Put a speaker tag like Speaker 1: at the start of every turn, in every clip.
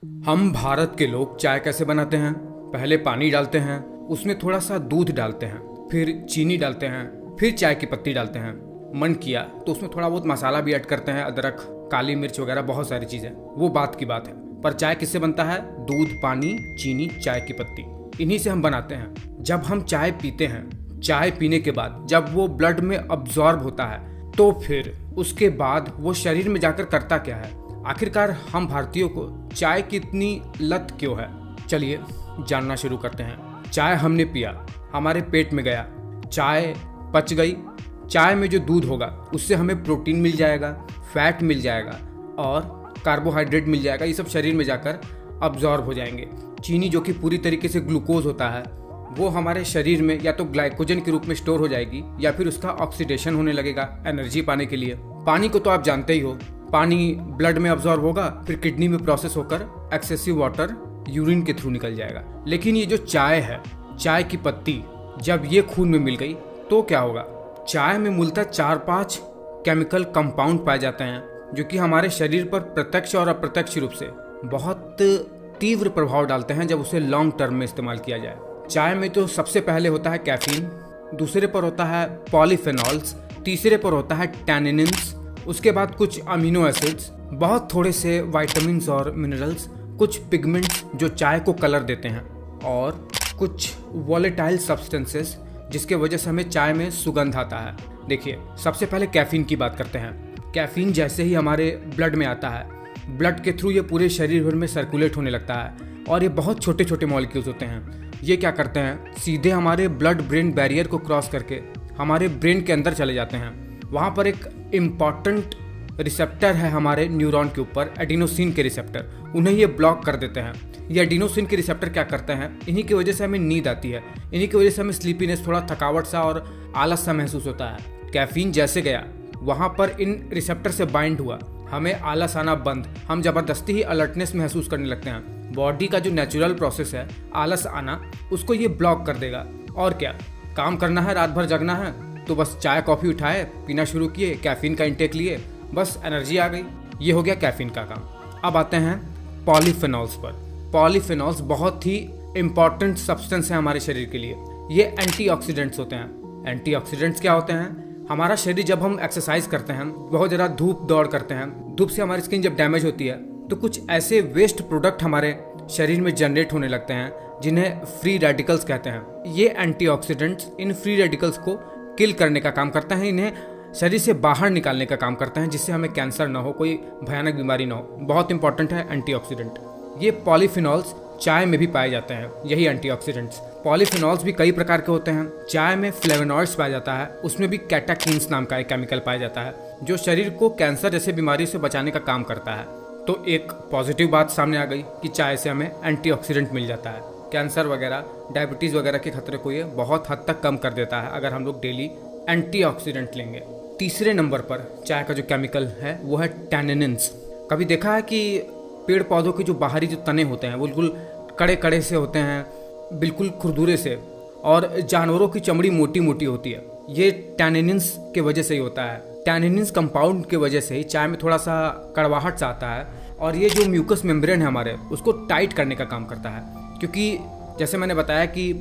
Speaker 1: हम भारत के लोग चाय कैसे बनाते हैं? पहले पानी डालते हैं, उसमें थोड़ा सा दूध डालते हैं, फिर चीनी डालते हैं, फिर चाय की पत्ती डालते हैं। मन किया तो उसमें थोड़ा बहुत मसाला भी ऐड करते हैं, अदरक, काली मिर्च वगैरह, बहुत सारी चीजें। वो बात की बात है। पर चाय किससे बनता है? दूध, पानी, चीनी, चाय की पत्ती, इन्हीं से हम बनाते हैं। जब हम चाय पीते हैं, चाय पीने के बाद जब वो ब्लड में अब्जॉर्ब होता है, तो फिर उसके बाद वो शरीर में जाकर करता क्या है? आखिरकार हम भारतीयों को चाय की इतनी लत क्यों है? चलिए जानना शुरू करते हैं। चाय हमने पिया, हमारे पेट में गया, चाय पच गई। चाय में जो दूध होगा उससे हमें प्रोटीन मिल जाएगा, फैट मिल जाएगा और कार्बोहाइड्रेट मिल जाएगा। ये सब शरीर में जाकर अब्जॉर्ब हो जाएंगे। चीनी जो कि पूरी तरीके से ग्लूकोज होता है, वो हमारे शरीर में या तो ग्लाइकोजन के रूप में स्टोर हो जाएगी या फिर उसका ऑक्सीडेशन होने लगेगा एनर्जी पाने के लिए। पानी को तो आप जानते ही हो, पानी ब्लड में अब्जॉर्ब होगा, फिर किडनी में प्रोसेस होकर एक्सेसिव वाटर यूरिन के थ्रू निकल जाएगा। लेकिन ये जो चाय है, चाय की पत्ती, जब ये खून में मिल गई तो क्या होगा? चाय में मूलतः 4-5 केमिकल कंपाउंड पाए जाते हैं जो कि हमारे शरीर पर प्रत्यक्ष और अप्रत्यक्ष रूप से बहुत तीव्र प्रभाव डालते हैं जब उसे लॉन्ग टर्म में इस्तेमाल किया जाए। चाय में तो सबसे पहले होता है कैफीन, दूसरे पर होता है पॉलीफेनॉल्स, तीसरे पर होता है टैनिन्स, उसके बाद कुछ अमीनो एसिड्स, बहुत थोड़े से विटामिन्स और मिनरल्स, कुछ पिगमेंट्स जो चाय को कलर देते हैं, और कुछ वॉलेटाइल सब्सटेंसेस जिसके वजह से हमें चाय में सुगंध आता है। देखिए, सबसे पहले कैफीन की बात करते हैं। कैफीन जैसे ही हमारे ब्लड में आता है, ब्लड के थ्रू ये पूरे शरीर भर में सर्कुलेट होने लगता है और ये बहुत छोटे छोटे मॉलिक्यूल्स होते हैं। ये क्या करते हैं? सीधे हमारे ब्लड ब्रेन बैरियर को क्रॉस करके हमारे ब्रेन के अंदर चले जाते हैं। वहाँ पर एक इम्पॉर्टेंट रिसेप्टर है हमारे न्यूरॉन के ऊपर, एडिनोसिन के रिसेप्टर, उन्हें ये ब्लॉक कर देते हैं। ये एडिनोसिन के रिसेप्टर क्या करते हैं? इन्हीं की वजह से हमें नींद आती है, इन्हीं की वजह से हमें स्लीपीनेस, थोड़ा थकावट सा और आलस सा महसूस होता है। कैफीन जैसे गया, वहाँ पर इन रिसेप्टर से बाइंड हुआ, हमें आलस आना बंद, हम जबरदस्ती ही अलर्टनेस महसूस करने लगते हैं। बॉडी का जो नेचुरल प्रोसेस है आलस आना, उसको ये ब्लॉक कर देगा। और क्या, काम करना है, रात भर जगना है, तो बस चाय कॉफ़ी उठाए, पीना शुरू किए, कैफीन का इंटेक लिए, बस एनर्जी आ गई। ये हो गया कैफीन का काम। अब आते हैं पॉलीफेनॉल्स पर। पॉलीफेनॉल्स बहुत ही इंपॉर्टेंट सब्सटेंस है हमारे शरीर के लिए। ये एंटीऑक्सीडेंट्स होते हैं। एंटीऑक्सीडेंट्स क्या होते हैं? हमारा शरीर जब हम एक्सरसाइज करते हैं, बहुत ज़्यादा धूप दौड़ करते हैं, धूप से हमारी स्किन जब डैमेज होती है तो कुछ ऐसे वेस्ट प्रोडक्ट हमारे शरीर में जनरेट होने लगते हैं जिन्हें फ्री रेडिकल्स कहते हैं। ये एंटीऑक्सीडेंट्स इन फ्री रेडिकल्स को किल करने का काम करते हैं, इन्हें शरीर से बाहर निकालने का काम करते हैं, जिससे हमें कैंसर ना हो, कोई भयानक बीमारी ना हो। बहुत इंपॉर्टेंट है एंटीऑक्सीडेंट। ये पॉलीफिनॉल्स चाय में भी पाए जाते हैं, यही एंटीऑक्सीडेंट्स। पॉलीफिनॉल्स भी कई प्रकार के होते हैं। चाय में फ्लेवोनॉइड्स पाया जाता है, उसमें भी कैटेकिन्स नाम का एक केमिकल पाया जाता है जो शरीर को कैंसर जैसे बीमारी से बचाने का काम करता है। तो एक पॉजिटिव बात सामने आ गई कि चाय से हमें एंटीऑक्सीडेंट मिल जाता है। कैंसर वगैरह, डायबिटीज़ वगैरह के खतरे को ये बहुत हद तक कम कर देता है अगर हम लोग डेली एंटीऑक्सीडेंट लेंगे। तीसरे नंबर पर चाय का जो केमिकल है वो है टैनिन्स। कभी देखा है कि पेड़ पौधों के जो बाहरी जो तने होते हैं वो बिल्कुल कड़े कड़े से होते हैं, बिल्कुल खुरदुरे से, और जानवरों की चमड़ी मोटी मोटी होती है। ये टैनिन्स के वजह से ही होता है। टैनिन्स कंपाउंड के वजह से ही चाय में थोड़ा सा कड़वाहट सा आता है, और ये जो म्यूकस मेम्ब्रेन है हमारे, उसको टाइट करने का काम करता है। क्योंकि जैसे मैंने बताया कि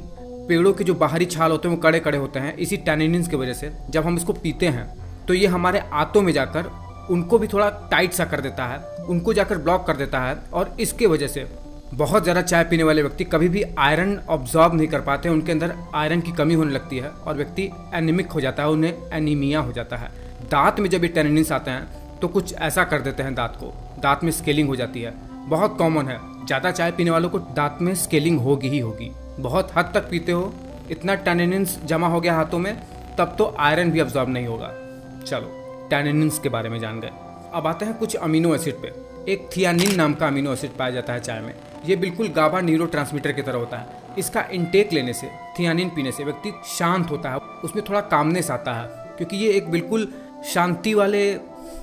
Speaker 1: पेड़ों के जो बाहरी छाल होते हैं वो कड़े कड़े होते हैं, इसी टैनिन्स की वजह से जब हम इसको पीते हैं तो ये हमारे आंतों में जाकर उनको भी थोड़ा टाइट सा कर देता है, उनको जाकर ब्लॉक कर देता है। और इसके वजह से बहुत ज़्यादा चाय पीने वाले व्यक्ति कभी भी आयरन ऑब्जॉर्ब नहीं कर पाते, उनके अंदर आयरन की कमी होने लगती है और व्यक्ति एनीमिक हो जाता है, उन्हें एनीमिया हो जाता है। दांत में जब ये टैनिन्स आते हैं तो कुछ ऐसा कर देते हैं दांत को, दांत में स्केलिंग हो जाती है। बहुत कॉमन है, ज़्यादा चाय पीने वालों को दांत में स्केलिंग होगी ही होगी। बहुत हद तक पीते हो, इतना टैनिन्स जमा हो गया हाथों में, तब तो आयरन भी अब्जॉर्ब नहीं होगा। चलो, टैनिन्स के बारे में जान गए। अब आते हैं कुछ अमीनो एसिड पे। एक थियानिन नाम का अमीनो एसिड पाया जाता है चाय में। ये बिल्कुल गाबा न्यूरोट्रांसमीटर की तरह होता है। इसका इंटेक लेने से, थियानिन पीने से व्यक्ति शांत होता है, उसमें थोड़ा कामनेस आता है, क्योंकि ये एक बिल्कुल शांति वाले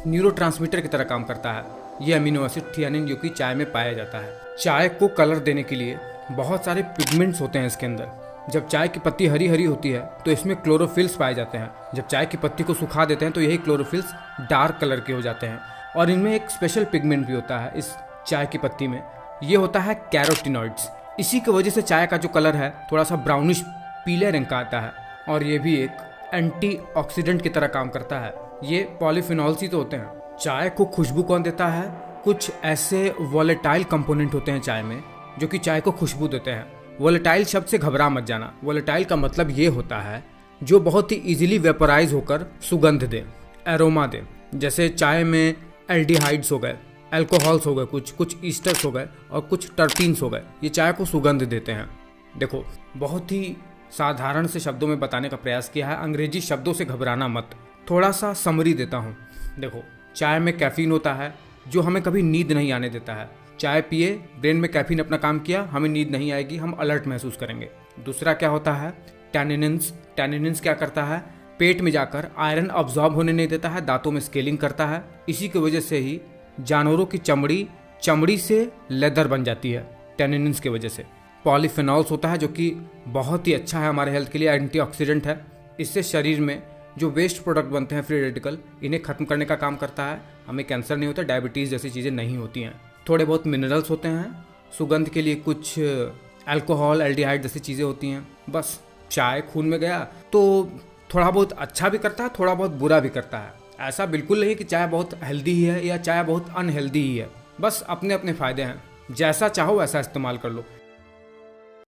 Speaker 1: न्यूरोट्रांसमीटर की तरह काम करता है। ये अमीनो एसिड थियानिन जो कि चाय में पाया जाता है। चाय को कलर देने के लिए बहुत सारे पिगमेंट्स होते हैं इसके अंदर। जब चाय की पत्ती हरी हरी होती है तो इसमें क्लोरोफिल्स पाए जाते हैं। जब चाय की पत्ती को सुखा देते हैं तो यही क्लोरोफिल्स डार्क कलर के हो जाते हैं। और इनमें एक स्पेशल पिगमेंट भी होता है इस चाय की पत्ती में, ये होता है कैरोटिनॉइड्स। इसी की वजह से चाय का जो कलर है थोड़ा सा ब्राउनिश पीले रंग का आता है। और ये भी एक एंटीऑक्सीडेंट की तरह काम करता है। ये पॉलीफिनॉल्स ही तो होते हैं। चाय को खुशबू कौन देता है? कुछ ऐसे वोलेटाइल कंपोनेंट होते हैं चाय में जो कि चाय को खुशबू देते हैं। वोलेटाइल शब्द से घबरा मत जाना। वोलेटाइल का मतलब ये होता है जो बहुत ही इजीली वेपोराइज होकर सुगंध दे, एरोमा दे। जैसे चाय में एल्डिहाइड्स हो गए, अल्कोहल्स हो गए, कुछ ईस्टर्स हो गए और कुछ टर्पीन्स हो गए, ये चाय को सुगंध देते हैं। देखो, बहुत ही साधारण से शब्दों में बताने का प्रयास किया है। अंग्रेजी शब्दों से घबराना मत। थोड़ा सा समरी देता हूँ। देखो, चाय में कैफीन होता है जो हमें कभी नींद नहीं आने देता है। चाय पिए, ब्रेन में कैफीन अपना काम किया, हमें नींद नहीं आएगी, हम अलर्ट महसूस करेंगे। दूसरा क्या होता है? टैनिन्स। टैनिन्स क्या करता है? पेट में जाकर आयरन अब्जॉर्ब होने नहीं देता है, दांतों में स्केलिंग करता है। इसी की वजह से ही जानवरों की चमड़ी से लेदर बन जाती है, टैनिन्स की वजह से। पॉलीफिनॉल्स होता है जो कि बहुत ही अच्छा है हमारे हेल्थ के लिए, एंटीऑक्सीडेंट है। इससे शरीर में जो वेस्ट प्रोडक्ट बनते हैं फ्री रेडिकल, इन्हें खत्म करने का काम करता है। हमें कैंसर नहीं होता, डायबिटीज़ जैसी चीज़ें नहीं होती हैं। थोड़े बहुत मिनरल्स होते हैं सुगंध के लिए, कुछ अल्कोहल, एल्डिहाइड जैसी चीज़ें होती हैं। बस चाय खून में गया तो थोड़ा बहुत अच्छा भी करता है, थोड़ा बहुत बुरा भी करता है। ऐसा बिल्कुल नहीं कि चाय बहुत हेल्दी ही है या चाय बहुत अनहेल्दी ही है। बस अपने अपने फ़ायदे हैं, जैसा चाहो वैसा इस्तेमाल कर लो।